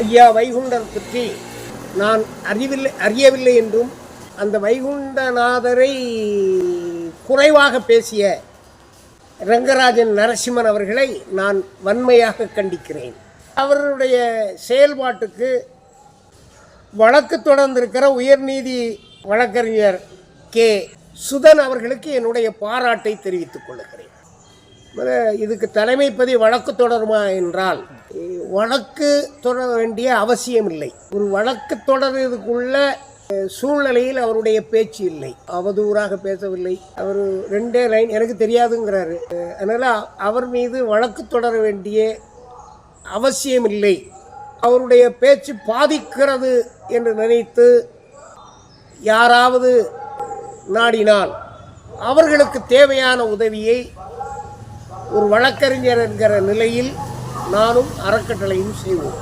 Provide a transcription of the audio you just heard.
ஐயா வைகுண்டர் பற்றி நான் அறியவில்லை என்றும் அந்த வைகுண்டநாதரை குறைவாக பேசிய ரங்கராஜன் நரசிம்மன் அவர்களை நான் வன்மையாக கண்டிக்கிறேன். அவருடைய செயல்பாட்டுக்கு வழக்கு தொடர்ந்திருக்கிற உயர்நீதி வழக்கறிஞர் கே சுதன் அவர்களுக்கு என்னுடைய பாராட்டை தெரிவித்துக் கொள்கிறேன். இதுக்கு தலைமைப்பதி வழக்கு தொடருமா என்றால் வழக்கு தொடர வேண்டிய அவசியம் இல்லை. ஒரு வழக்கு தொடர்றதுக்குள்ள சூழ்நிலையில் அவருடைய பேச்சு இல்லை. அவதூறாக பேசவில்லை. அவர் 2 லைன் எனக்கு தெரியாதுங்கிறாரு. அதனால் அவர் மீது வழக்கு தொடர வேண்டிய அவசியம் இல்லை. அவருடைய பேச்சு பாதிக்கிறது என்று நினைத்து யாராவது நாடினால் அவர்களுக்கு தேவையான உதவியை ஒரு வழக்கறிஞர் என்கிற நிலையில் நானும் அறக்கட்டளையும் செய்வோம்.